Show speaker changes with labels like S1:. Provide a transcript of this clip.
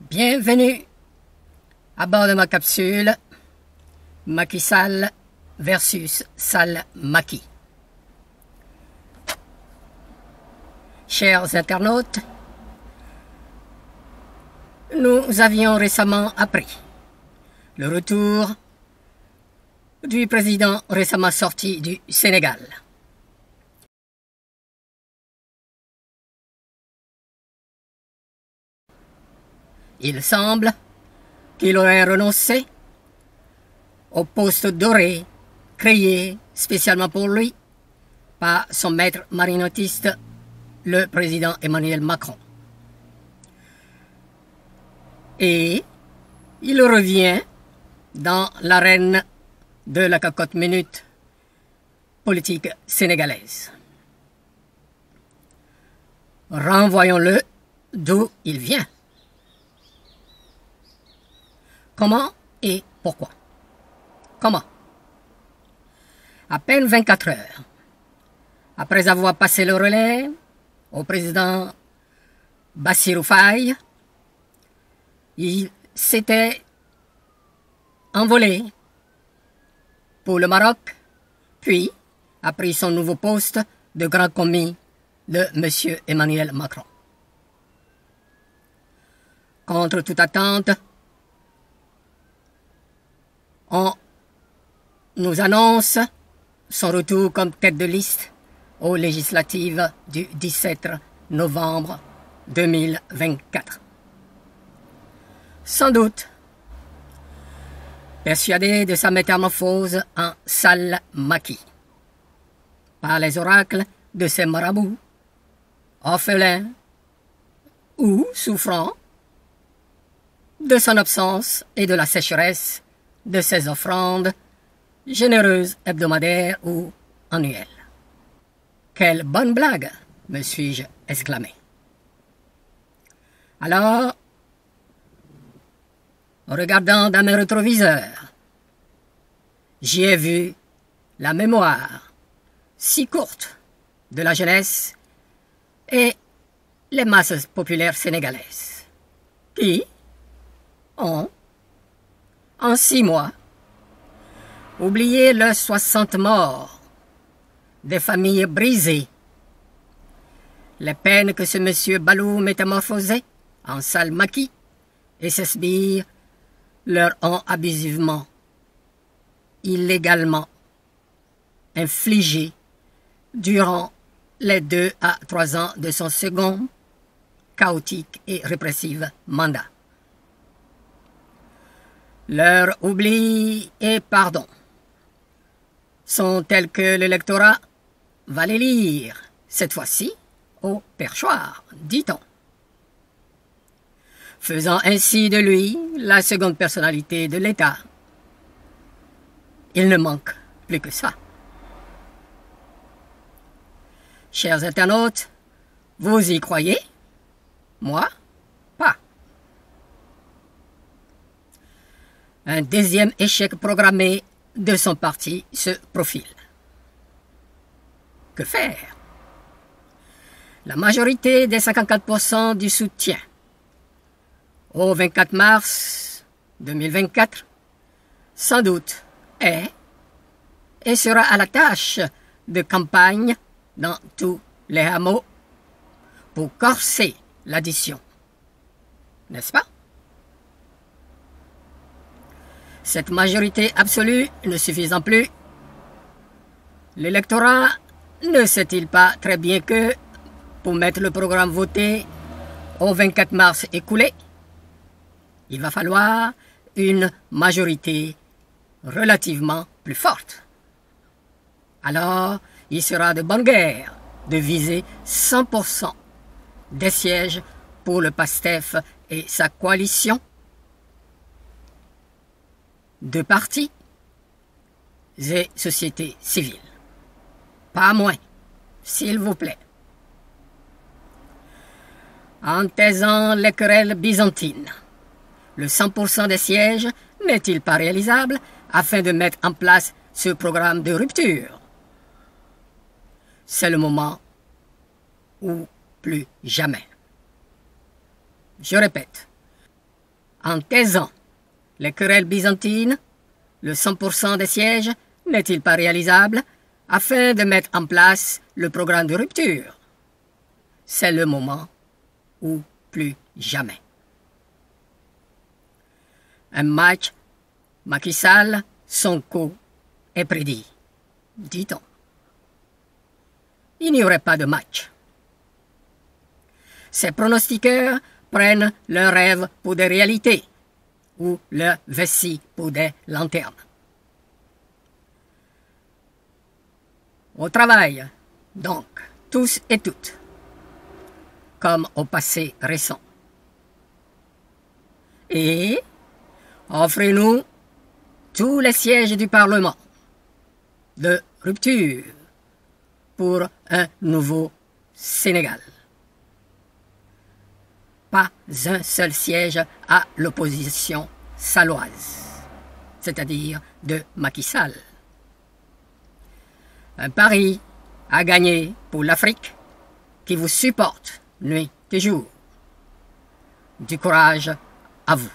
S1: Bienvenue à bord de ma capsule Macky Sall versus Sall Macky. Chers internautes, nous avions récemment appris le retour du président récemment sorti du Sénégal. Il semble qu'il aurait renoncé au poste doré créé spécialement pour lui par son maître marinettiste, le président Emmanuel Macron. Et il revient dans l'arène de la cocotte minute politique sénégalaise. Renvoyons-le d'où il vient. Comment et pourquoi? Comment? À peine 24 heures après avoir passé le relais au président Bassirou Faye, il s'était envolé pour le Maroc, puis a pris son nouveau poste de grand commis de M. Emmanuel Macron. Contre toute attente, on nous annonce son retour comme tête de liste aux législatives du 17 novembre 2024. Sans doute, persuadé de sa métamorphose en Sall Macky, par les oracles de ses marabouts, orphelins ou souffrant de son absence et de la sécheresse de ses offrandes, généreuses hebdomadaires ou annuelles. Quelle bonne blague, me suis-je exclamé. Alors, regardant dans mes rétroviseurs, j'y ai vu la mémoire si courte de la jeunesse et les masses populaires sénégalaises qui ont, en 6 mois, oublié leurs 60 morts, des familles brisées, les peines que ce monsieur Balou métamorphosé en Sall Macky et ses sbires leur ont abusivement, illégalement infligé durant les 2 à 3 ans de son second, chaotique et répressif mandat. Leur oubli et pardon sont tels que l'électorat va les lire, cette fois-ci, au perchoir, dit-on, faisant ainsi de lui la seconde personnalité de l'État. Il ne manque plus que ça. Chers internautes, vous y croyez? Moi, pas. Un deuxième échec programmé de son parti se profile. Que faire? La majorité des 54% du soutien au 24 mars 2024, sans doute, est et sera à la tâche de campagne dans tous les hameaux pour corser l'addition. N'est-ce pas? Cette majorité absolue ne suffisant plus, l'électorat ne sait-il pas très bien que, pour mettre le programme voté au 24 mars écoulé, il va falloir une majorité relativement plus forte. Alors, il sera de bonne guerre de viser 100% des sièges pour le PASTEF et sa coalition de partis et sociétés civiles. Pas moins, s'il vous plaît. En taisant les querelles byzantines, le 100% des sièges n'est-il pas réalisable afin de mettre en place ce programme de rupture? C'est le moment ou plus jamais. Je répète, en taisant les querelles byzantines, le 100% des sièges n'est-il pas réalisable afin de mettre en place le programme de rupture? C'est le moment ou plus jamais. Un match Macky Sall, Sonko est prédit, dit-on. Il n'y aurait pas de match. Ces pronostiqueurs prennent leurs rêves pour des réalités ou leurs vessies pour des lanternes. Au travail, donc, tous et toutes, comme au passé récent. Et offrez-nous tous les sièges du Parlement de rupture pour un nouveau Sénégal. Pas un seul siège à l'opposition salloise, c'est-à-dire de Macky Sall. Un pari à gagner pour l'Afrique qui vous supporte nuit et jour. Du courage à vous.